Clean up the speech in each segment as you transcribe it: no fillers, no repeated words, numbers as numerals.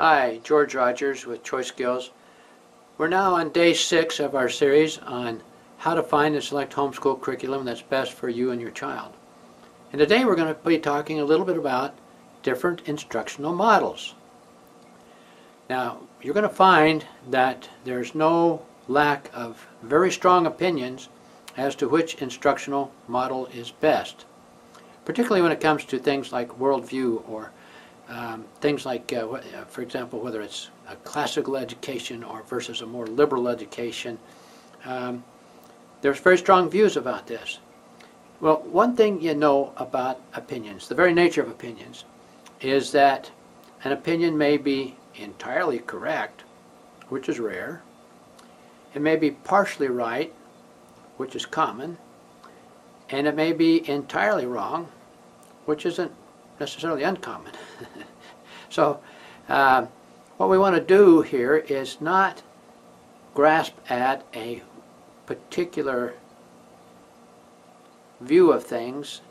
Hi, George Rogers with Choice Skills. We're now on day 6 of our series on how to find and select homeschool curriculum that's best for you and your child. And today we're going to be talking a little bit about different instructional models. Now, you're going to find that there's no lack of very strong opinions as to which instructional model is best, particularly when it comes to things like worldview or things like, for example, whether it's a classical education or versus a more liberal education. There's very strong views about this. Well, one thing you know about opinions, the very nature of opinions, is that an opinion may be entirely correct, which is rare. It may be partially right, which is common. And it may be entirely wrong, which isn't necessarily uncommon. So what we want to do here is not grasp at a particular view of things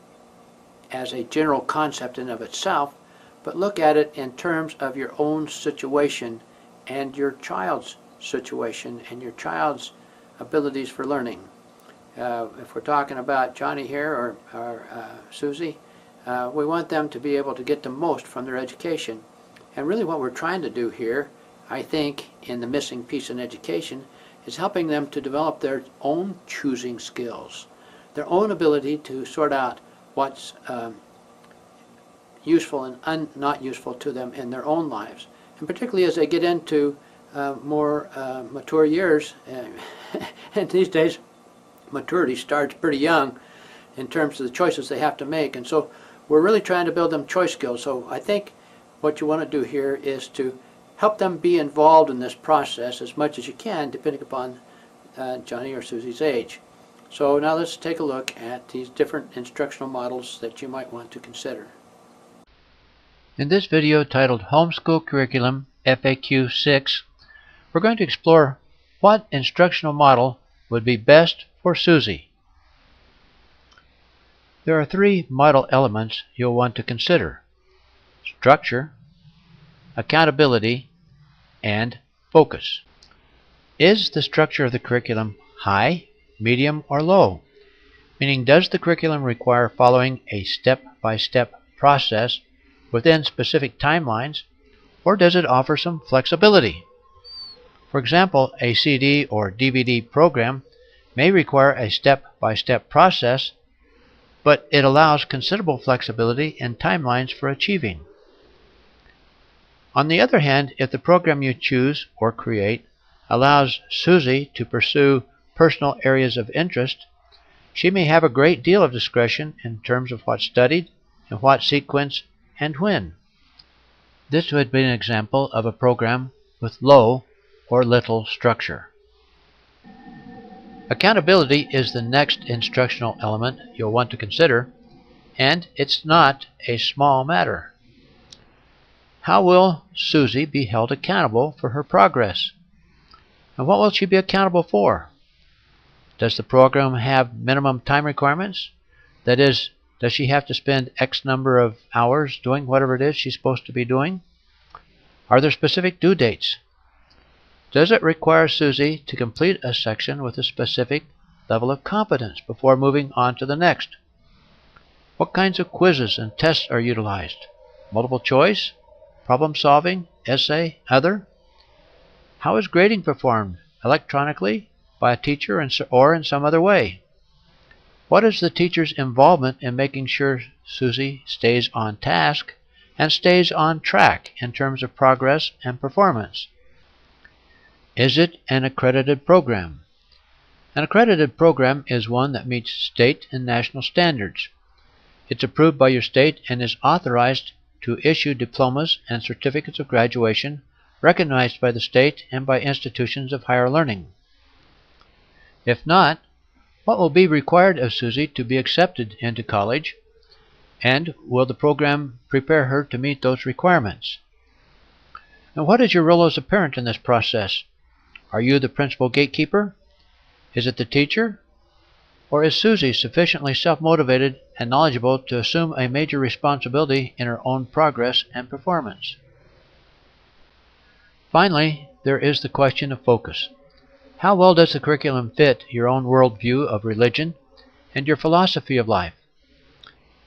as a general concept in of itself, but look at it in terms of your own situation and your child's situation and your child's abilities for learning. If we're talking about Johnny here or Susie, we want them to be able to get the most from their education. And really what we're trying to do here, I think, in the missing piece in education, is helping them to develop their own choosing skills, their own ability to sort out what's useful and not useful to them in their own lives. And particularly as they get into more mature years, and these days maturity starts pretty young in terms of the choices they have to make. And so we're really trying to build them choice skills. So I think what you want to do here is to help them be involved in this process as much as you can, depending upon Johnny or Susie's age. So now let's take a look at these different instructional models that you might want to consider. In this video titled Homeschool Curriculum FAQ6, we're going to explore what instructional model would be best for Susie. There are 3 model elements you'll want to consider: structure, accountability, and focus. Is the structure of the curriculum high, medium, or low? Meaning, does the curriculum require following a step-by-step process within specific timelines, or does it offer some flexibility? For example, a CD or DVD program may require a step-by-step process, but it allows considerable flexibility in timelines for achieving. On the other hand, if the program you choose or create allows Susie to pursue personal areas of interest, she may have a great deal of discretion in terms of what's studied, in what sequence, and when. This would be an example of a program with low or little structure. Accountability is the next instructional element you'll want to consider, and it's not a small matter. How will Susie be held accountable for her progress? And what will she be accountable for? Does the program have minimum time requirements? That is, does she have to spend X number of hours doing whatever it is she's supposed to be doing? Are there specific due dates? Does it require Susie to complete a section with a specific level of competence before moving on to the next? What kinds of quizzes and tests are utilized? Multiple choice? Problem solving? Essay? Other? How is grading performed? Electronically? By a teacher or in some other way? What is the teacher's involvement in making sure Susie stays on task and stays on track in terms of progress and performance? Is it an accredited program? An accredited program is one that meets state and national standards. It's approved by your state and is authorized to issue diplomas and certificates of graduation recognized by the state and by institutions of higher learning. If not, what will be required of Susie to be accepted into college, and will the program prepare her to meet those requirements? And what is your role as a parent in this process? Are you the principal gatekeeper? Is it the teacher? Or is Susie sufficiently self-motivated and knowledgeable to assume a major responsibility in her own progress and performance? Finally, there is the question of focus. How well does the curriculum fit your own worldview of religion and your philosophy of life?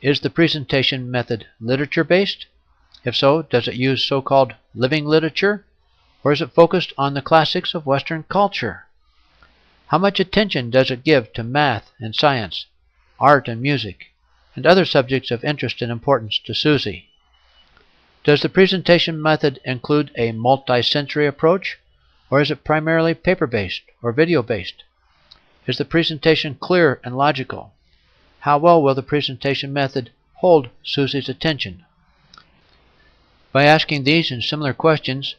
Is the presentation method literature-based? If so, does it use so-called living literature, or is it focused on the classics of Western culture? How much attention does it give to math and science, art and music, and other subjects of interest and importance to Susie? Does the presentation method include a multi-sensory approach, or is it primarily paper-based or video-based? Is the presentation clear and logical? How well will the presentation method hold Susie's attention? By asking these and similar questions,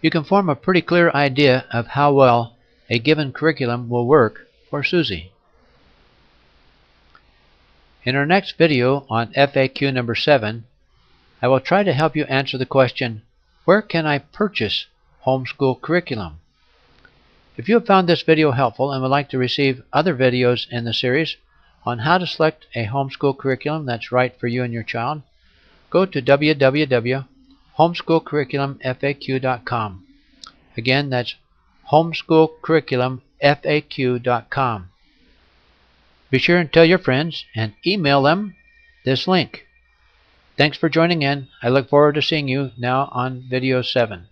you can form a pretty clear idea of how well a given curriculum will work for Susie. In our next video on FAQ number 7, I will try to help you answer the question, where can I purchase homeschool curriculum? If you have found this video helpful and would like to receive other videos in the series on how to select a homeschool curriculum that's right for you and your child, go to www.homeschoolcurriculumfaq.com. Again, that's homeschoolcurriculumfaq.com. Be sure and tell your friends and email them this link. Thanks for joining in. I look forward to seeing you now on video 7.